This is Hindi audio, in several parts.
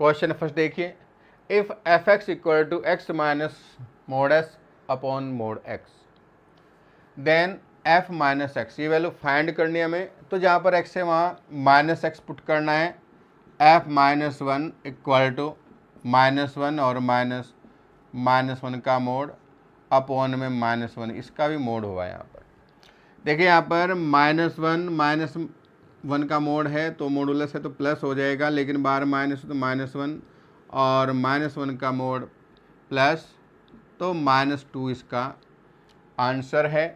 क्वेश्चन फर्स्ट देखिए, if f x equal to x minus mod s upon mod x, then f minus x, ये वैल्यू फाइंड करनी है हमें। तो जहाँ पर एक्स है वहाँ माइनस एक्स पुट करना है। F minus one equal to minus one और माइनस वन का मोड अपॉन में माइनस वन, इसका भी मोड हुआ यहाँ पर। देखिए यहाँ पर माइनस वन का मोड है तो मोडुलस है तो प्लस हो जाएगा, लेकिन बाहर माइनस तो माइनस वन, और माइनस वन का मोड प्लस, तो माइनस टू इसका आंसर है।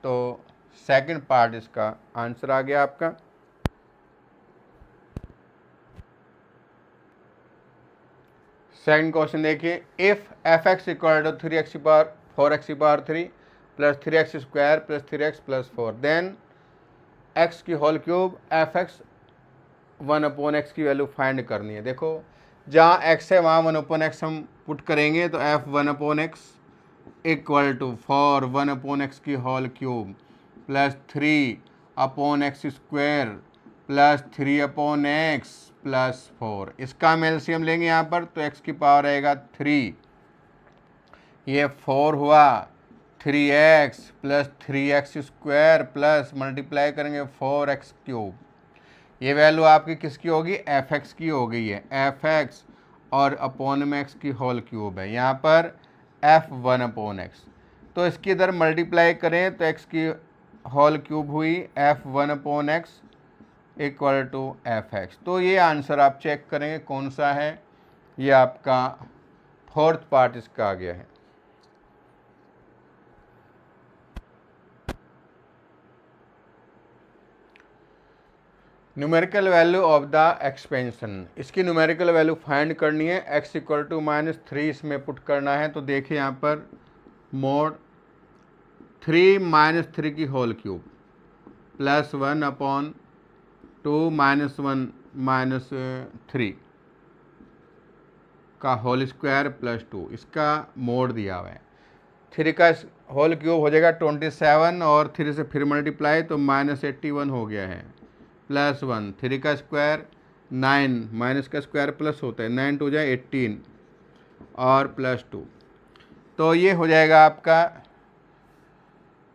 तो सेकंड पार्ट इसका आंसर आ गया आपका। सेकंड क्वेश्चन देखिए, if f x equal to three x power four x power three plus three x square plus three x plus four, then x की whole cube f x one upon x की वैल्यू फाइंड करनी है। देखो जहाँ एक्स है वहाँ वन अपॉन एक्स हम पुट करेंगे, तो f one upon x equal to four one upon x की whole cube plus three upon x square plus three upon x plus four, इसका हम एलसीएम लेंगे यहाँ पर, तो एक्स की पावर आएगा थ्री, ये फोर हुआ, three x plus three x square plus multiply करेंगे फोर एक्स क्यूब, ये वैल्यू आपकी किसकी होगी, एफ एक्स की हो गई है, एफ एक्स और अपॉन में एक्स की होल क्यूब है, यहाँ पर एफ वन अपॉन एक्स, तो इसकी इधर मल्टीप्लाई करें तो एक्स की होल क्यूब हुई f one upon x equal to f x. तो ये आंसर आप चेक करेंगे कौन सा है, ये आपका फोर्थ पार्ट इसका आ गया है। Numerical value of the expansion, इसकी न्यूमेरिकल वैल्यू फाइंड करनी है। X equal to minus three इसमें पुट करना है, तो देखिए यहाँ पर मोड थ्री माइनस थ्री की whole cube plus one upon two minus one minus three का होल स्क्वायर प्लस टू, इसका मोड दिया हुआ है। थ्री का होल क्यूब हो जाएगा 27 और थ्री से फिर मल्टीप्लाई तो माइनस 81 हो गया है, प्लस वन, थ्री का स्क्वायर 9 माइनस का स्क्वायर प्लस होता है, 9 टू जाए 18 और प्लस टू, तो ये हो जाएगा आपका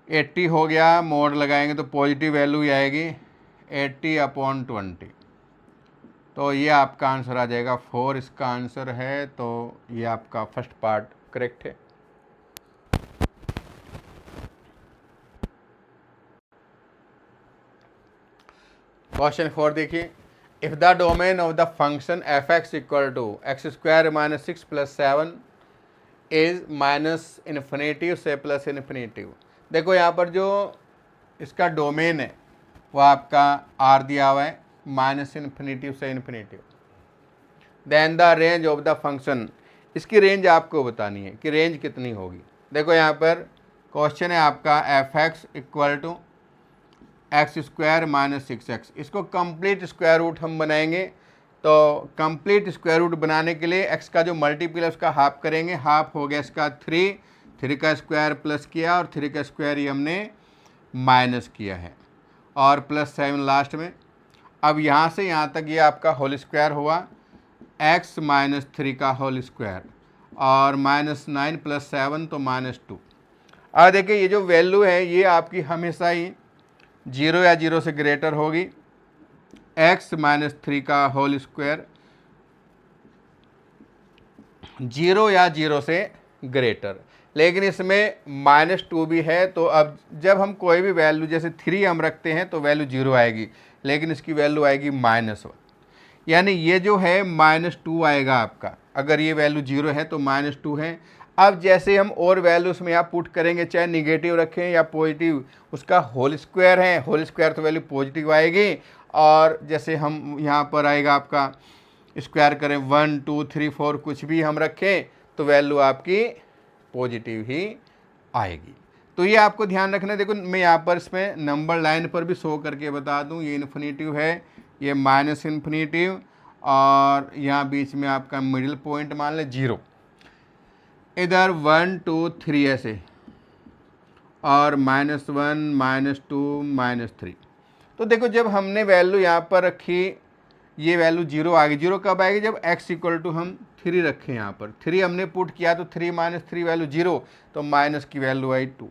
80 हो गया। मोड लगाएंगे तो पॉजिटिव वैल्यू ही आएगी 80 अपॉन 20, तो ये आपका आंसर आ जाएगा 4, इसका आंसर है। तो ये आपका फर्स्ट पार्ट करेक्ट है। क्वेश्चन 4 देखिए, if the domain of the function f x equal to x square minus six plus seven is minus infinitive से प्लस इन्फिनेटिव। देखो यहाँ पर जो इसका डोमेन है वो आपका आर दिया हुआ है, माइनस इन्फिनेटिव से infinitive. Then the range of the function, इसकी रेंज आपको बतानी है कि रेंज कितनी होगी। देखो यहाँ पर क्वेश्चन है आपका f x equal to x square minus six x, इसको कंप्लीट स्क्वायर रूट हम बनाएंगे। तो कंप्लीट स्क्वायर रूट बनाने के लिए एक्स का जो मल्टीपल है उसका हाफ करेंगे, हाफ हो गया इसका थ्री, थ्री का स्क्वायर प्लस किया और थ्री का स्क्वायर ही हमने माइनस किया है, और प्लस सेवन लास्ट में। अब यहाँ से यहाँ तक ये आपका होल स्क्वायर हुआ एक्स माइनस थ्री का होल स्क्वायर और माइनस नाइन प्लस सेवन तो माइनस टू। अब देखिए ये जो वैल्यू है ये आपकी हमेशा ही जीरो या जीरो से ग्रेटर होगी, एक्स माइनस थ्री का होल स्क्वायर जीरो या जीरो से ग्रेटर, लेकिन इसमें माइनस टू भी है। तो अब जब हम कोई भी वैल्यू जैसे थ्री हम रखते हैं तो वैल्यू जीरो आएगी, लेकिन इसकी वैल्यू आएगी माइनस वन, यानी ये जो है माइनस टू आएगा आपका। अगर ये वैल्यू जीरो है तो माइनस टू है। अब जैसे हम और वैल्यूज में यहाँ पुट करेंगे, चाहे निगेटिव रखें या पॉजिटिव, उसका होल स्क्वायर है, होल स्क्वायर तो वैल्यू पॉजिटिव आएगी। और जैसे हम यहाँ पर आएगा आपका स्क्वायर करें 1 2 3 4 कुछ भी हम रखें तो वैल्यू आपकी पॉजिटिव ही आएगी। तो ये आपको ध्यान रखना है। देखो मैं यहाँ पर इसमें नंबर लाइन पर भी शो करके बता दूँ, ये इन्फिनेटिव है, ये माइनस इन्फिनेटिव, और यहाँ बीच में आपका मिडिल पॉइंट मान लें जीरो, इधर 1 2 3 ऐसे, और minus one minus two minus three. तो देखो जब हमने वैल्यू यहाँ पर रखी ये वैल्यू 0 आ गई। 0 कब आएगी? जब x इक्वल टू हम 3 रखें, यहाँ पर 3 हमने पुट किया तो 3 माइनस 3 वैल्यू 0, तो माइनस की वैल्यू आई 2।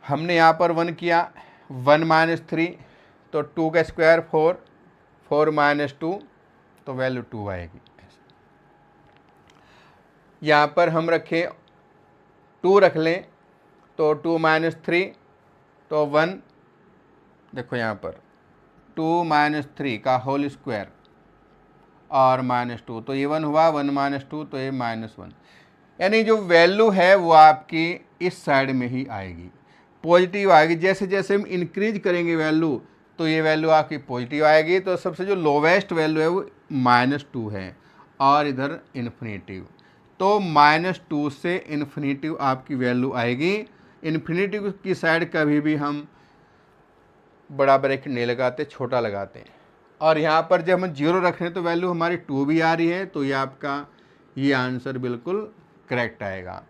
हमने यहाँ पर 1 किया, 1 माइनस 3 तो 2 का स्क्वायर 4, 4 माइनस 2 तो वैल्यू 2 आएगी। यहाँ पर हम रखें 2 रख लें तो 2 माइनस 3 तो 1, देखो यहाँ पर 2 माइनस 3 का होल स्क्वायर और माइनस 2 तो ये 1 हुआ, 1 माइनस 2 तो ये माइनस 1। यानी जो वैल्यू है वो आपकी इस साइड में ही आएगी, पॉजिटिव आएगी। जैसे जैसे हम इंक्रीज करेंगे वैल्यू तो ये वैल्यू आपकी पॉजिटिव आएगी। तो सबसे जो लोवेस्ट वैल्यू है वो -2 है और इधर इन्फिनेटिव, तो -2 से इन्फिनेटिव आपकी वैल्यू आएगी। इन्फिनेटिव की साइड कभी भी हम बड़ा ब्रैकेट नहीं लगाते, छोटा लगाते हैं। और यहाँ पर जब हम 0 रख रहे हैं तो वैल्यू हमारी 2 भी आ रही है, तो ये आपका ये आंसर बिल्कुल करेक्ट आएगा।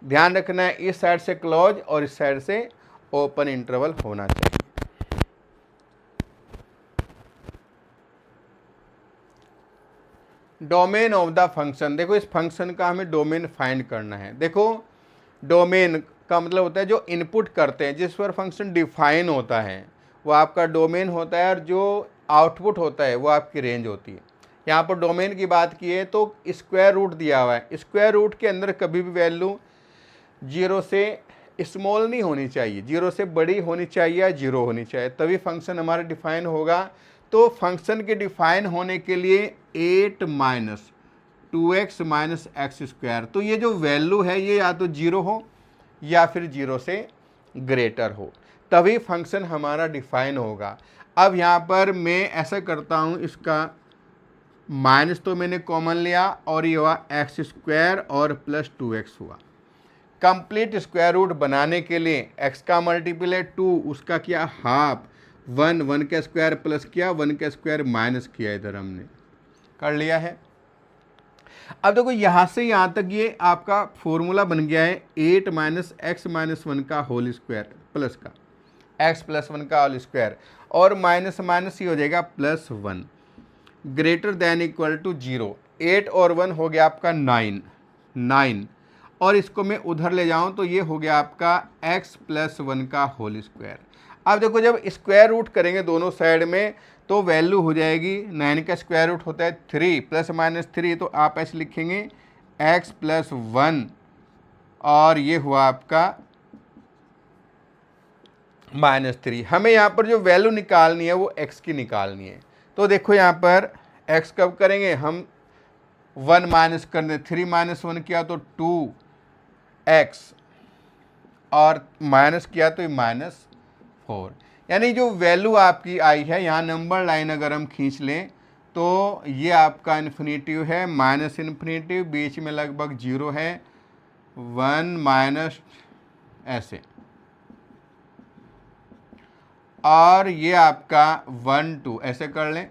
ध्यान रखना है इस साइड से क्लोज और इस साइड से ओपन इंटरवल होना चाहिए। डोमेन ऑफ द फंक्शन, देखो इस फंक्शन का हमें डोमेन फाइंड करना है। देखो डोमेन का मतलब होता है जो इनपुट करते हैं, जिस पर फंक्शन डिफाइन होता है वो आपका डोमेन होता है, और जो आउटपुट होता है वो आपकी रेंज होती है। यहाँ पर डोमेन की बात की है तो स्क्वायर रूट दिया हुआ है, स्क्वायर रूट के अंदर कभी भी वैल्यू 0 से स्मॉल नहीं होनी चाहिए, 0 से बड़ी होनी चाहिए या 0 होनी चाहिए, तभी फंक्शन हमारा डिफाइन होगा। तो फंक्शन के डिफाइन होने के लिए 8 minus 2x minus x square, तो ये जो वैल्यू है ये या तो 0 हो या फिर 0 से ग्रेटर हो, तभी फंक्शन हमारा डिफाइन होगा। अब यहाँ पर मैं ऐसा करता हूँ, इसका माइनस तो मैंने कॉमन लिया और ये हुआ एक्स स्क्वायर और प्लस 2x हुआ। कंप्लीट स्क्वायर रूट बनाने के लिए x का मल्टीपल है 2, उसका किया हाफ, 1, 1 का स्क्वायर प्लस किया, 1 का स्क्वायर माइनस किया, इधर हमने कर लिया है। अब देखो यहाँ से यहाँ तक ये आपका फॉर्मूला बन गया है 8 माइनस एक्स माइनस 1 का होल स्क्वायर प्लस का x प्लस 1 का होल स्क्वायर, और माइनस माइनस ही हो जाएगा plus 1, greater than equal to 0। 8 और 1 हो गया आपका 9, और इसको मैं उधर ले जाऊं तो ये हो गया आपका x प्लस 1 का होल स्क्वायर। अब देखो जब स्क्वायर रूट करेंगे दोनों साइड में तो वैल्यू हो जाएगी, 9 का स्क्वायर रूट होता है 3 प्लस माइनस 3, तो आप ऐसे लिखेंगे x प्लस 1, और ये हुआ आपका -3। हमें यहाँ पर जो वैल्यू निकालनी है वो x की निकालनी है। तो देखो यहाँ पर x कब करेंगे हम, 1 माइनस करने, 3 माइनस 1 किया तो 2x, और माइनस किया तो -4। यानी जो वैल्यू आपकी आई है, यहाँ नंबर लाइन अगर हम खींच लें तो ये आपका इन्फिनेटिव है, माइनस इन्फिनेटिव, बीच में लगभग 0 है, 1 माइनस ऐसे, और ये आपका 1 2 ऐसे कर लें।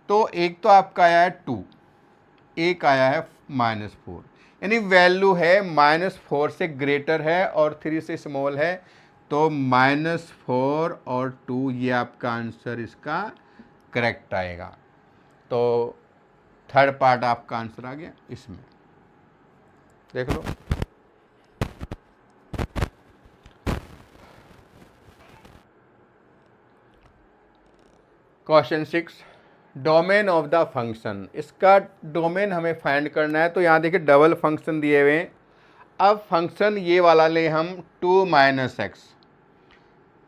तो एक तो आपका आया है 2, एक आया है -4, यानी वैल्यू है -4 से ग्रेटर है और 3 से स्मॉल है, तो -4 और 2 ये आपका आंसर इसका करेक्ट आएगा। तो थर्ड पार्ट आपका आंसर आ गया इसमें, देख लो। Question 6, domain of the function, इसका डोमेन हमें फाइंड करना है। तो यहाँ देखिए डबल फंक्शन दिए हुए हैं। अब फंक्शन ये वाला ले हम 2 माइनस एक्स,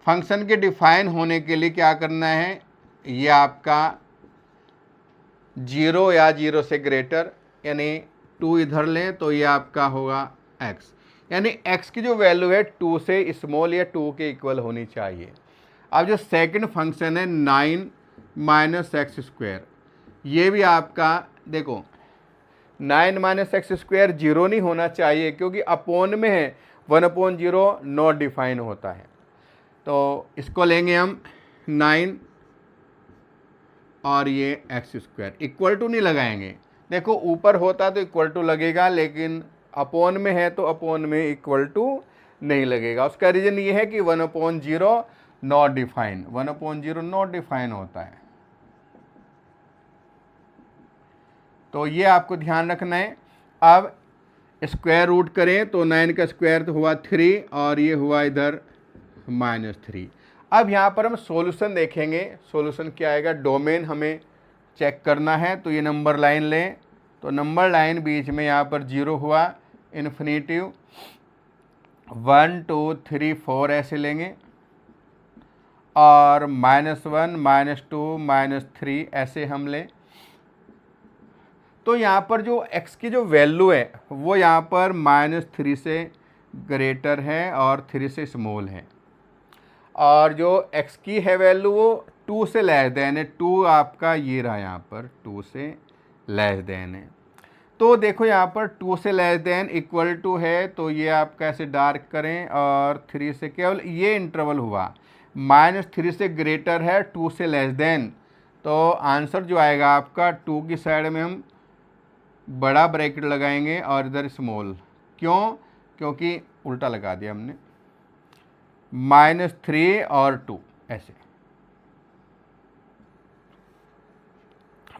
फंक्शन के डिफाइन होने के लिए क्या करना है, ये आपका 0 या 0 से ग्रेटर, यानी 2 इधर लें तो ये आपका होगा x, यानी x की जो वैल्यू है 2 से स्मॉल या 2 के इक्वल होनी चाहिए। अब जो सेकंड फंक्शन है 9 माइनस एक्स स्क्वायर, ये भी आपका देखो 9 माइनस एक्स स्क्वायर 0 नहीं होना चाहिए, क्योंकि अपोन में है, 1/0 नॉट डिफाइन होता है। तो इसको लेंगे हम 9 और ये एक्स स्क्वायर, इक्वल टू नहीं लगाएंगे। देखो ऊपर होता तो इक्वल टू लगेगा, लेकिन अपोन में है तो अपोन में इक्वल टू नहीं लगेगा। उसका रीज़न ये है कि 1/0 नॉट डिफाइन, 1/0 नॉट डिफाइन होता है। तो ये आपको ध्यान रखना है। अब स्क्वायर रूट करें तो 9 का स्क्वायर तो हुआ 3 और ये हुआ इधर -3। अब यहाँ पर हम सॉल्यूशन देखेंगे, सॉल्यूशन क्या आएगा, डोमेन हमें चेक करना है। तो ये नंबर लाइन लें, तो नंबर लाइन बीच में यहाँ पर 0 हुआ, इन्फिनिटिव 1 2 3 4 ऐसे लेंगे, और -1 -2 -3 ऐसे हम लें। तो यहाँ पर जो x की जो वैल्यू है वो यहाँ पर -3 से ग्रेटर है और 3 से स्मॉल है, और जो x की है वैल्यू वो 2 से लेस देन है। 2 आपका ये रहा यहाँ पर 2 से लेस देन है। तो देखो यहाँ पर 2 से लेस देन इक्वल टू है, तो ये आप कैसे डार्क करें, और 3 से केवल ये इंटरवल हुआ, -3 से ग्रेटर है 2 से लेस देन। तो आंसर जो आएगा आपका 2 की साइड में हम बड़ा ब्रैकेट लगाएंगे और इधर स्मॉल। क्यों? क्योंकि उल्टा लगा दिया हमने, -3 और 2 ऐसे,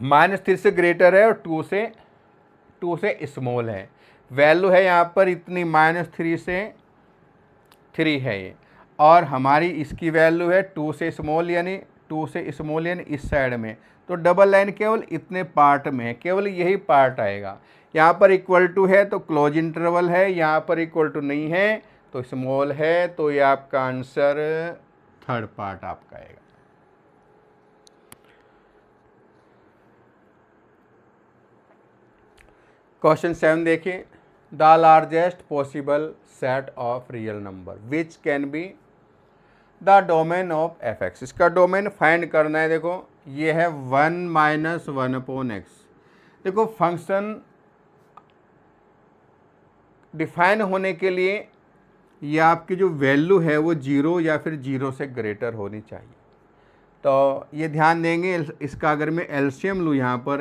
-3 से ग्रेटर है और 2 से स्मॉल है। वैल्यू है यहाँ पर इतनी, -3 से 3 है ये, और हमारी इसकी वैल्यू है 2 से स्मॉल, यानी 2 से स्मॉल यानी इस साइड में। तो डबल लाइन केवल इतने पार्ट में है, केवल यही पार्ट आएगा। यहाँ पर इक्वल टू है तो क्लोज इंटरवल है, यहाँ पर इक्वल टू नहीं है तो स्मॉल है। तो ये आपका आंसर थर्ड पार्ट आपका आएगा। क्वेश्चन 7 देखिए, the largest possible set of real number which can be the domain of f(x). इसका डोमेन फाइंड करना है। देखो ये है 1 - 1/x। देखो फंक्शन डिफाइन होने के लिए ये आपकी जो वैल्यू है वो 0 या फिर 0 से ग्रेटर होनी चाहिए। तो ये ध्यान देंगे, इसका अगर मैं एलसीएम लूँ यहाँ पर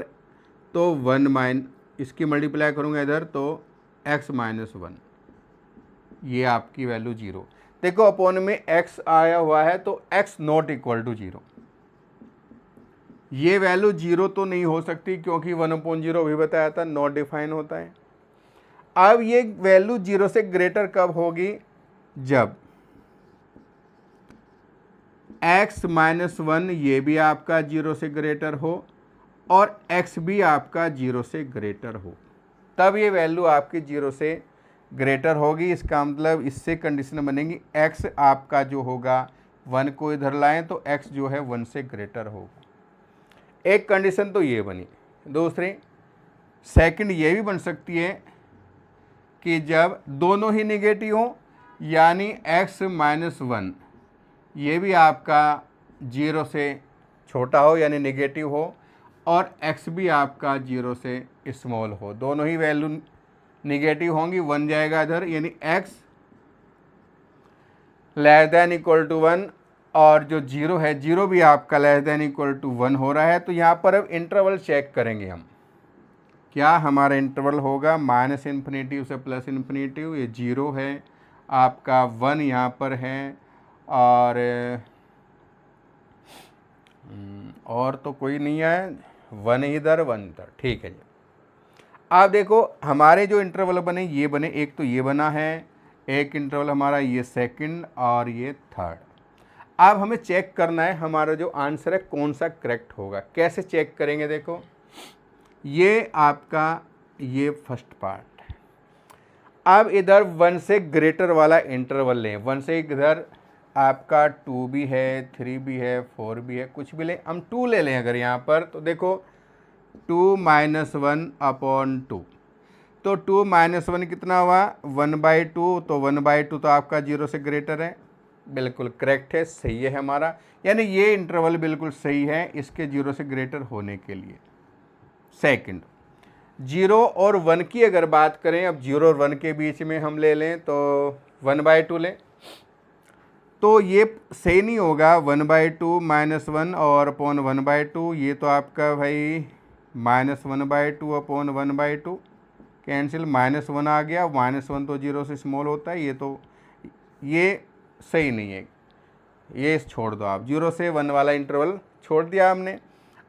तो 1 इसकी मल्टीप्लाई करूँगा इधर तो x - 1, ये आपकी वैल्यू 0। देखो अपॉन में x आया हुआ है तो x नॉट इक्वल टू 0, ये वैल्यू 0 तो नहीं हो सकती क्योंकि 1/0 भी बताया था नॉट डिफाइन होता है। अब ये वैल्यू 0 से ग्रेटर कब होगी, जब x - 1 ये भी आपका 0 से ग्रेटर हो और x भी आपका 0 से ग्रेटर हो, तब ये वैल्यू आपकी 0 से ग्रेटर होगी। इसका मतलब इससे कंडीशन बनेगी x आपका जो होगा 1 को इधर लाएं तो x जो है 1 से ग्रेटर होगा। एक कंडीशन तो ये बनी। दूसरी सेकंड ये भी बन सकती है कि जब दोनों ही निगेटिव हो, यानी x - 1 ये भी आपका 0 से छोटा हो यानी निगेटिव हो, और x भी आपका 0 से स्मॉल हो, दोनों ही वैल्यू निगेटिव होंगी, 1 जाएगा इधर, यानी x less than equal to 1, और जो 0 है 0 भी आपका लेस देन इक्वल टू 1 हो रहा है। तो यहाँ पर अब इंटरवल चेक करेंगे हम, क्या हमारा इंटरवल होगा -∞ से +∞, ये 0 है आपका, 1 यहाँ पर है, और तो कोई नहीं है, 1 इधर 1 इधर, ठीक है जी। आप देखो हमारे जो इंटरवल बने ये बने, एक तो ये बना है, एक इंटरवल हमारा ये सेकंड और ये थर्ड। अब हमें चेक करना है हमारा जो आंसर है कौन सा करेक्ट होगा। कैसे चेक करेंगे, देखो ये आपका ये फर्स्ट पार्ट है। अब इधर 1 से ग्रेटर वाला इंटरवल लें, 1 से इधर आपका 2 भी है, 3 भी है, 4 भी है, कुछ भी लें, हम 2 ले लें अगर यहाँ पर, तो देखो 2 - 1/2, तो 2 - 1 कितना हुआ 1/2, तो 1/2 तो आपका 0 से ग्रेटर है, बिल्कुल करेक्ट है, सही है हमारा, यानी ये इंटरवल बिल्कुल सही है इसके 0 से ग्रेटर होने के लिए। सेकंड 0 और 1 की अगर बात करें, अब 0 और 1 के बीच में हम ले लें तो 1/2 लें, तो ये सही नहीं होगा, 1/2 - 1 और अपॉन 1/2, ये तो आपका भाई -1/2 अपॉन 1/2 कैंसिल, -1 आ गया, -1 तो 0 से स्मॉल होता है, ये तो ये सही नहीं है। ये छोड़ दो आप, 0 से 1 वाला इंटरवल छोड़ दिया हमने।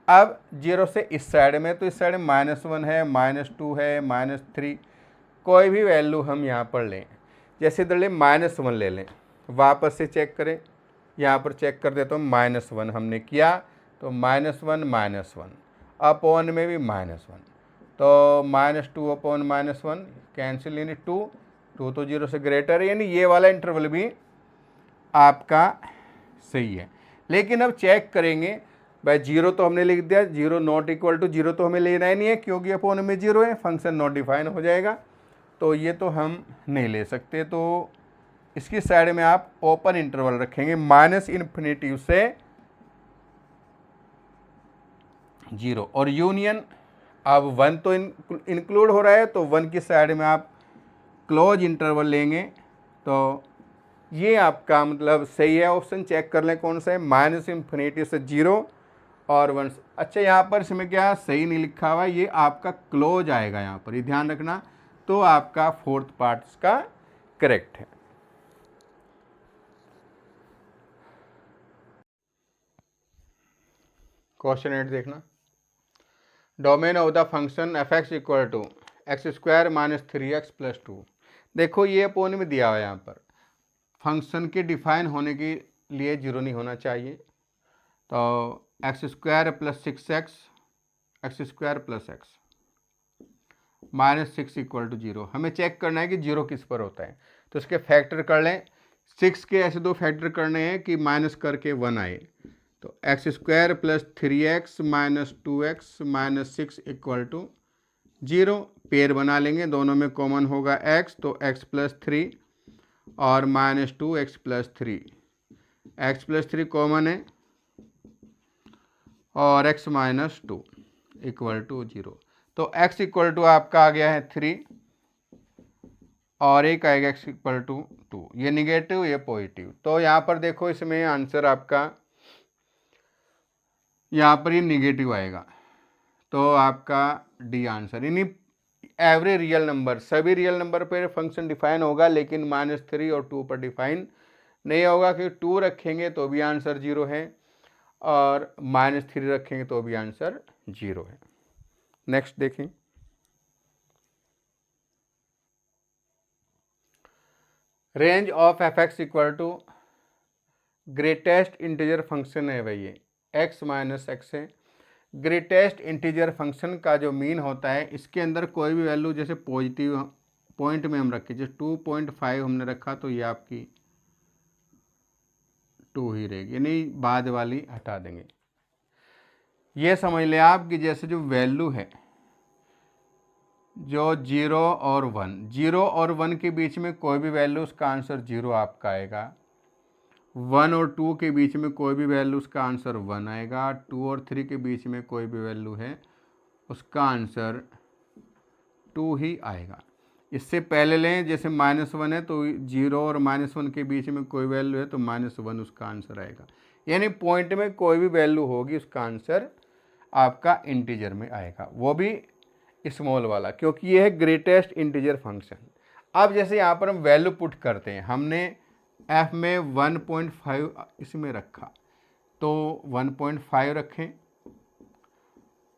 अब 0 से इस साइड में, तो इस साइड में -1 है, -2 है, -3, कोई भी वैल्यू हम यहाँ पर लें। जैसे इधर ले -1 ले लें, वापस से चेक करें, यहाँ पर चेक कर देता हूँ। -1 हमने किया तो -1 अपॉन में भी -1, तो -2 अपॉन -1 कैंसिल, यानी 2 तो 0 से ग्रेटर है, यानी ये वाला इंटरवल भी आपका सही है। लेकिन अब चेक करेंगे भाई, 0 तो हमने लिख दिया, 0 नॉट इक्वल टू 0 तो हमें लेना ही नहीं है, क्योंकि अपॉन में 0 है, फंक्शन नॉट डिफाइन हो जाएगा, तो ये तो हम नहीं ले सकते। तो इसकी साइड में आप ओपन इंटरवल रखेंगे, -∞ से 0, और यूनियन अब 1 तो इंक्लूड हो रहा है, तो 1 की साइड में आप क्लोज इंटरवल लेंगे, तो ये आपका मतलब सही है ऑप्शन। चेक कर लें कौन सा है, -∞ से 0 और 1। अच्छा, यहाँ पर इसमें क्या सही नहीं लिखा हुआ, ये आपका क्लोज आएगा यहाँ पर, ये ध्यान रखना, तो आपका फोर्थ पार्ट इसका करेक्ट है। क्वेश्चन 8 देखना, domain of the function f(x) equal to x² - 3x + 2। देखो ये अपोन में दिया हुआ है, यहाँ पर फंक्शन के डिफाइन होने के लिए 0 नहीं होना चाहिए, तो x² + 6x x² + x -6 equal to 0। हमें चेक करना है कि 0 किस पर होता है, तो इसके फैक्टर कर लें। 6 के ऐसे 2 फैक्टर करने हैं कि माइनस करके 1 आए, तो x² + 3x - 2x - 6 equal to 0। Pair बना लेंगे, दोनों में कॉमन होगा x, तो x + 3 और -2 x + 3, x + 3 कॉमन है, और x - 2 इक्वल टू 0। तो x इक्वल टू आपका आ गया है 3, और एक आएगा x इक्वल टू 2, ये निगेटिव ये पॉजिटिव। तो यहाँ पर देखो, इसमें आंसर आपका यहाँ पर ये निगेटिव आएगा, तो आपका डी आंसर। यानी एवरी रियल नंबर, सभी रियल नंबर पर फंक्शन डिफाइन होगा, लेकिन -3 और 2 पर डिफाइन नहीं होगा, क्योंकि 2 रखेंगे तो भी आंसर 0 है, और -3 रखेंगे तो भी आंसर 0 है। नेक्स्ट देखें, range of f(x) equal to greatest integer function है भाई, ये x - x है। ग्रेटेस्ट इंटीजर फंक्शन का जो मीन होता है, इसके अंदर कोई भी वैल्यू जैसे पॉजिटिव पॉइंट में हम रखें, जैसे 2.5 हमने रखा, तो ये आपकी 2 ही रहेगी, यानी बाद वाली हटा देंगे। ये समझ लें आप कि जैसे जो वैल्यू है, जो 0 और 1, 0 और 1 के बीच में कोई भी वैल्यू, उसका आंसर 0 आपका आएगा। 1 और 2 के बीच में कोई भी वैल्यू, उसका आंसर 1 आएगा। 2 और 3 के बीच में कोई भी वैल्यू है, उसका आंसर 2 ही आएगा। इससे पहले लें, जैसे -1 है, तो 0 और -1 के बीच में कोई वैल्यू है, तो -1 उसका आंसर आएगा। यानी पॉइंट में कोई भी वैल्यू होगी, उसका आंसर आपका इंटीजर में आएगा, वो भी स्मॉल वाला, क्योंकि ये है ग्रेटेस्ट इंटीजर फंक्शन। अब जैसे यहाँ पर हम वैल्यू पुट करते हैं, हमने f में 1.5 इसमें रखा, तो 1.5 रखें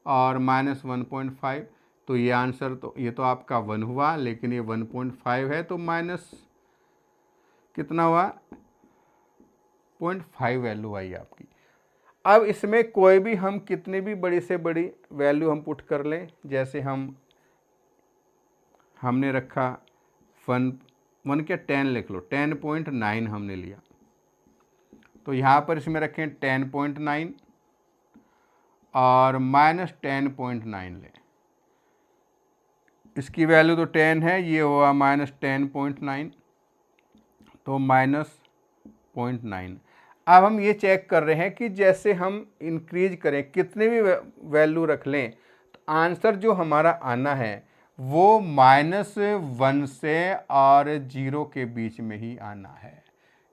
और -1.5, तो ये आंसर, तो ये तो आपका 1 हुआ, लेकिन ये 1.5 है, तो माइनस कितना हुआ, 0.5 वैल्यू आई आपकी। अब इसमें कोई भी हम कितनी भी बड़ी से बड़ी वैल्यू हम पुट कर लें, जैसे हमने रखा 1 के 10 लिख लो, 10.9 हमने लिया, तो यहाँ पर इसमें रखें 10.9 और -10.9 लें। इसकी वैल्यू तो 10 है, ये हुआ -10.9, तो -0.9। अब हम ये चेक कर रहे हैं कि जैसे हम इंक्रीज करें, कितने भी वैल्यू रख लें, तो आंसर जो हमारा आना है वो -1 से और 0 के बीच में ही आना है।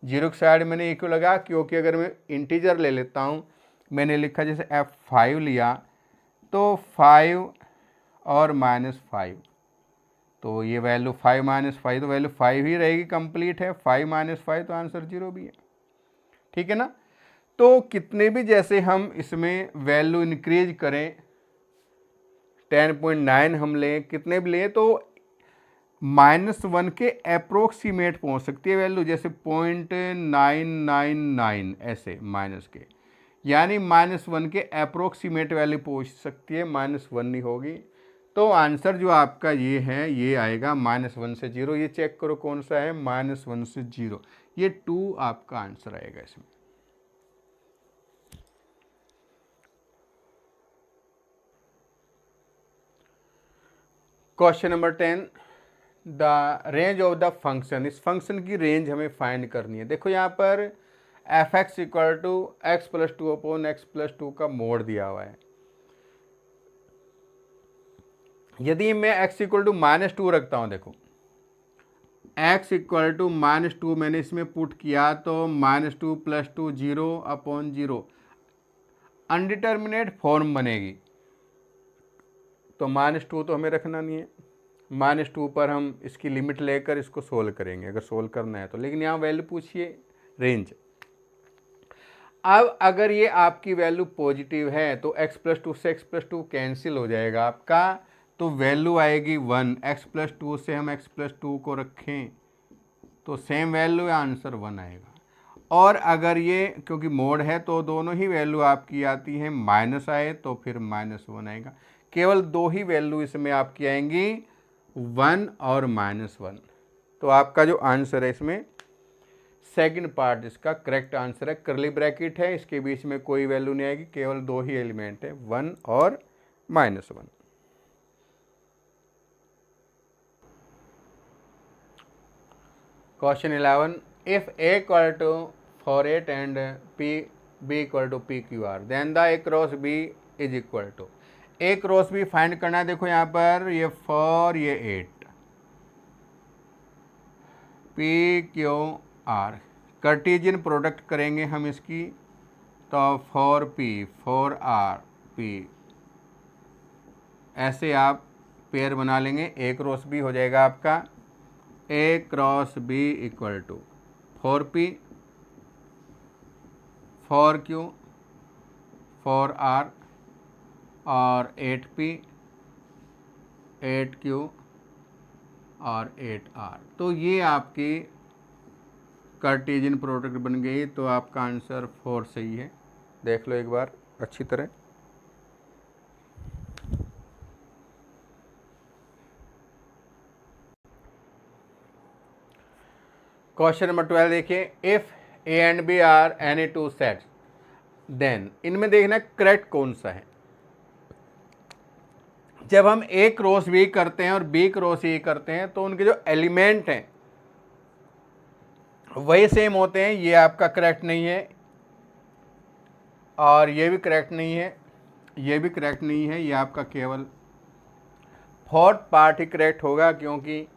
0 की साइड मैंने ये क्यों लगा, क्योंकि अगर मैं इंटीजर ले लेता हूँ, मैंने लिखा जैसे f5 लिया, तो 5 और -5, तो ये वैल्यू 5 - 5, तो वैल्यू 5 ही रहेगी, कंप्लीट है। 5 - 5 तो आंसर 0 भी है। ठीक है ना। तो कितने भी जैसे हम इसमें वैल्यू इंक्रीज करें, 10.9 हम लें, कितने भी लें, तो -1 के अप्रोक्सीमेट पहुंच सकती है वैल्यू, जैसे 0.999 ऐसे माइनस के, यानी -1 के अप्रोक्सीमेट वैल्यू पहुंच सकती है, -1 नहीं होगी। तो आंसर जो आपका ये है, ये आएगा -1 से 0। ये चेक करो कौन सा है, -1 से 0, ये 2 आपका आंसर आएगा इसमें। Question number 10, the range of the function, इस फंक्शन की रेंज हमें फाइंड करनी है। देखो यहाँ पर f(x) equal to x + 2 upon x + 2 का मोड दिया हुआ है। यदि मैं x इक्वल टू -2 रखता हूँ, देखो x इक्वल टू -2 मैंने इसमें पुट किया, तो -2 + 2 0/0, अनडिटर्मिनेट फॉर्म बनेगी। तो -2 तो हमें रखना नहीं है, -2 पर हम इसकी लिमिट लेकर इसको सोल्व करेंगे अगर सोल्व करना है तो। लेकिन यहाँ वैल्यू पूछिए रेंज। अब अगर ये आपकी वैल्यू पॉजिटिव है तो x + 2 से x + 2 कैंसिल हो जाएगा आपका, तो वैल्यू आएगी 1। x + 2 से हम x + 2 को रखें तो सेम वैल्यू, आंसर 1 आएगा। और अगर ये क्योंकि मोड है तो दोनों ही वैल्यू आपकी आती है, माइनस आए तो फिर -1 आएगा। केवल 2 ही वैल्यू इसमें आपकी आएंगी, 1 और -1। तो आपका जो आंसर है इसमें सेकंड पार्ट इसका करेक्ट आंसर है। करली ब्रैकेट है, इसके बीच में कोई वैल्यू नहीं आएगी, केवल 2 ही एलिमेंट है, 1 और -1। Question 11, if A equal to 48 and B equal to PQR, then the A cross B is equal to, A cross B find करना है। देखो यहाँ पर ये 4, ये 8, PQR, कार्टेशियन प्रोडक्ट करेंगे हम इसकी, तो 4P 4RP, ऐसे आप पेयर बना लेंगे। A क्रॉस B हो जाएगा आपका, A cross B equal to 4P 4Q 4R और 8P 8Q और 8R। तो ये आपकी कार्टेशियन प्रोडक्ट बन गई। तो आपका आंसर 4 सही है, देख लो एक बार अच्छी तरह। क्वेश्चन नंबर 12 देखिए, if A and B are any two sets, then, इनमें देखना करेक्ट कौन सा है। जब हम A क्रॉस B करते हैं और B क्रॉस E करते हैं तो उनके जो एलिमेंट हैं वही सेम होते हैं। ये आपका करेक्ट नहीं है, और ये भी करेक्ट नहीं है, ये भी करेक्ट नहीं है। ये आपका केवल फोर्थ पार्ट ही करेक्ट होगा, क्योंकि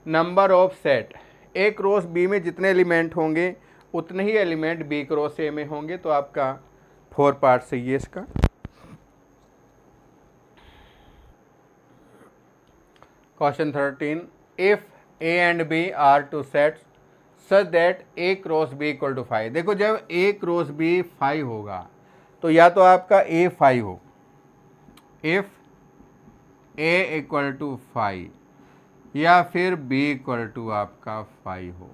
number of set A cross B में जितने एलिमेंट होंगे उतने ही एलिमेंट B क्रॉस A में होंगे। तो आपका 4 पार्ट सही है इसका। Question 13, if A and B are two sets such that A cross B equal to 5। देखो जब A क्रॉस B 5 होगा तो या तो आपका A 5 हो, इफ A इक्वल टू 5, या फिर B इक्वल टू आपका 5 हो।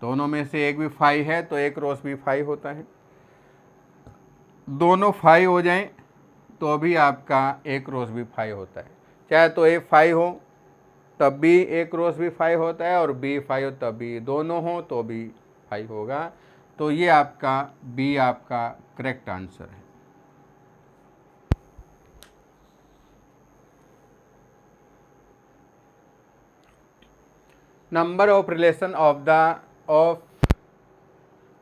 दोनों में से एक भी 5 है तो A क्रॉस B 5 होता है। दोनों 5 हो जाएं तो भी आपका A क्रॉस B 5 होता है। चाहे तो A 5 हो तब भी A क्रॉस B 5 होता है, और B 5 हो तब भी, दोनों हो तो भी 5 होगा। तो ये आपका B आपका करेक्ट आंसर है। नंबर ऑफ रिलेशन ऑफ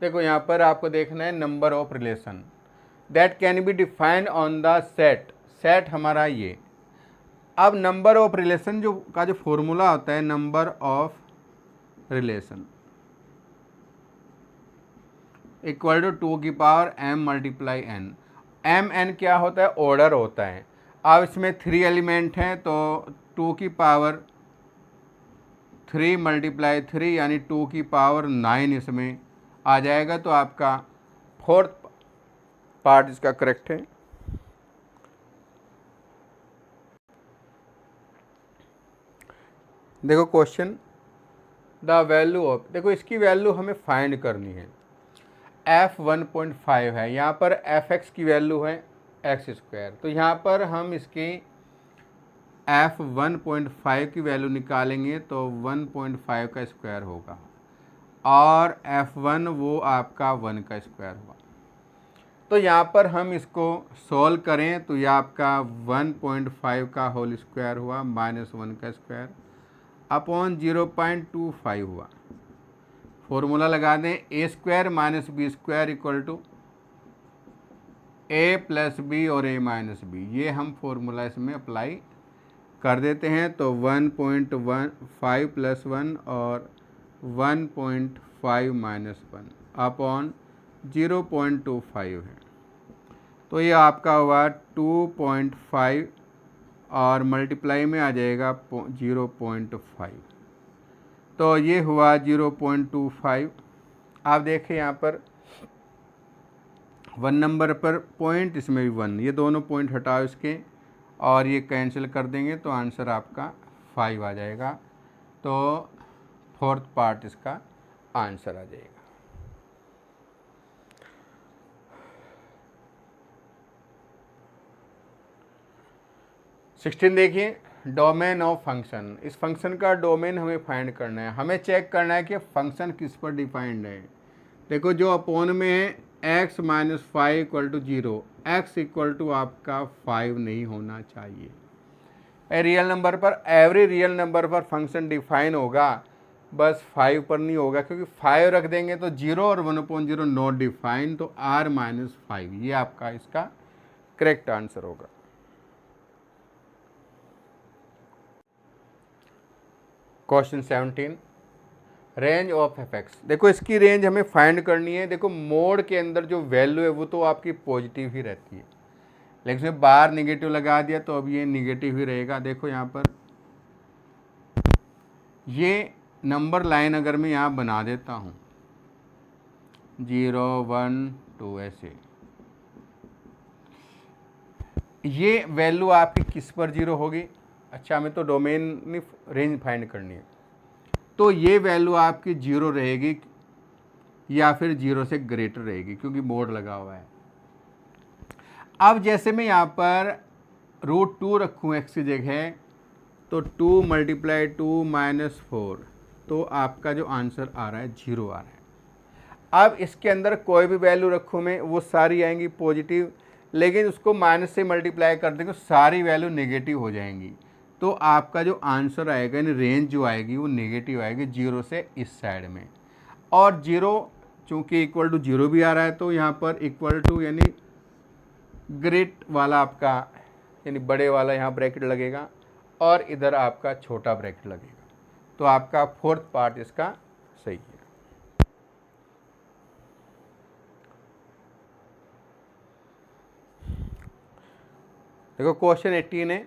देखो यहाँ पर आपको देखना है number of relation that can be defined on the set. Set हमारा ये। अब नंबर ऑफ रिलेशन जो फॉर्मूला होता है, number of relation equal to 2 की power m multiply n। m n क्या होता है, ऑर्डर होता है। अब इसमें 3 एलिमेंट हैं तो 2 की पावर 3 मल्टीप्लाई 3 यानी 2 की पावर 9 इसमें आ जाएगा। तो आपका फोर्थ पार्ट इसका करेक्ट है। देखो क्वेश्चन, द वैल्यू ऑफ, देखो इसकी वैल्यू हमें फाइंड करनी है। f 1.5 है, यहाँ पर fx की वैल्यू है एक्स स्क्वायर। तो यहाँ पर हम इसकी f 1.5 की वैल्यू निकालेंगे तो 1.5 का स्क्वायर होगा, और f1 वो आपका 1 का स्क्वायर होगा। तो यहाँ पर हम इसको सॉल्व करें तो यह आपका 1.5 का होल स्क्वायर हुआ माइनस 1 का स्क्वायर अपॉन 0.25 हुआ। फॉर्मूला लगा दें, a square minus b square equal to a plus b और ए माइनस बी। ये हम फॉर्मूला इसमें अप्लाई कर देते हैं। तो 1.15 प्लस 1 और 1.5 माइनस 1 अपॉन 0.25 है। तो ये आपका हुआ 2.5 और मल्टीप्लाई में आ जाएगा 0.5। तो ये हुआ 0.25। आप देखें यहाँ पर 1 नंबर पर पॉइंट, इसमें भी 1, ये दोनों पॉइंट हटाओ इसके और ये कैंसिल कर देंगे तो आंसर आपका 5 आ जाएगा। तो फोर्थ पार्ट इसका आंसर आ जाएगा। 16 देखिए, डोमेन ऑफ फंक्शन। इस फंक्शन का डोमेन हमें फाइंड करना है। हमें चेक करना है कि फंक्शन किस पर डिफाइंड है। देखो जो अपोन में है x minus 5 equal to 0, x equal to आपका 5 नहीं होना चाहिए। रियल नंबर पर, एवरी रियल नंबर पर फंक्शन डिफाइन होगा, बस 5 पर नहीं होगा, क्योंकि 5 रख देंगे तो 0 और 1/0 नॉट डिफाइन, तो r माइनस 5 ये आपका इसका करेक्ट आंसर होगा। Question 17, range of fx। देखो इसकी रेंज हमें फाइंड करनी है। देखो मोड के अंदर जो वैल्यू है वो तो आपकी पॉजिटिव ही रहती है, लेकिन इसमें बाहर निगेटिव लगा दिया तो अब ये निगेटिव ही रहेगा। देखो यहाँ पर ये नंबर लाइन अगर मैं यहाँ बना देता हूँ 0 1 2 ऐसे, ये वैल्यू आपकी किस पर 0 होगी? अच्छा, हमें तो डोमेन रेंज फाइंड करनी है, तो ये वैल्यू आपकी 0 रहेगी या फिर 0 से ग्रेटर रहेगी, क्योंकि मोड लगा हुआ है। अब जैसे मैं यहाँ पर √2 रखूँ x की जगह, तो 2 मल्टीप्लाई 2 माइनस 4, तो आपका जो आंसर आ रहा है 0 आ रहा है। अब इसके अंदर कोई भी वैल्यू रखूँ मैं, वो सारी आएंगी पॉजिटिव, लेकिन उसको माइनस से मल्टीप्लाई कर देंगे सारी वैल्यू नेगेटिव हो जाएंगी। तो आपका जो आंसर आएगा, यानी रेंज जो आएगी वो नेगेटिव आएगी 0 से इस साइड में। और 0 चूँकि इक्वल टू 0 भी आ रहा है, तो यहाँ पर इक्वल टू यानी ग्रेट वाला आपका, यानी बड़े वाला यहाँ ब्रैकेट लगेगा और इधर आपका छोटा ब्रैकेट लगेगा। तो आपका फोर्थ पार्ट इसका सही है। देखो क्वेश्चन 18 है,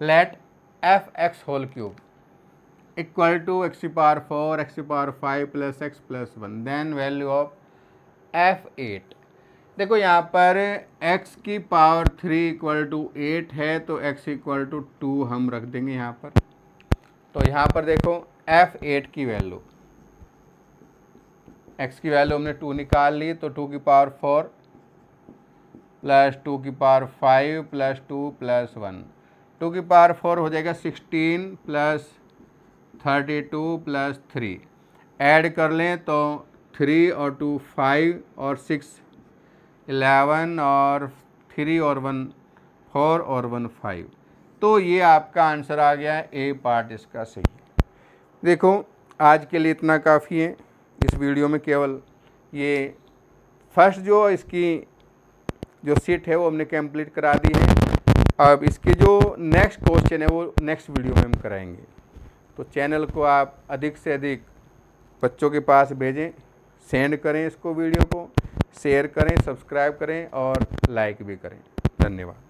let f(x) whole cube equal to x⁴ x⁵ plus x plus 1, then value of f8। देखो यहाँ पर x की पावर 3 इक्वल टू 8 है, तो x इक्वल टू 2 हम रख देंगे यहाँ पर। तो यहाँ पर देखो f8 की वैल्यू, x की वैल्यू हमने 2 निकाल ली, तो 2 की पावर 4 प्लस 2 की पावर 5 प्लस 2 प्लस 1, 2 की पावर 4 हो जाएगा 16 प्लस 32 प्लस 3, ऐड कर लें तो 3 और 2 5 और 6 11 और 3 और 1 4 और 1 5। तो ये आपका आंसर आ गया है, ए पार्ट इसका सही है। देखो आज के लिए इतना काफ़ी है। इस वीडियो में केवल ये फर्स्ट जो इसकी जो सीट है वो हमने कंप्लीट करा दी है। अब इसके जो नेक्स्ट क्वेश्चन है वो नेक्स्ट वीडियो में हम कराएंगे। तो चैनल को आप अधिक से अधिक बच्चों के पास भेजें, सेंड करें इसको, वीडियो को शेयर करें, सब्सक्राइब करें और लाइक भी करें। धन्यवाद।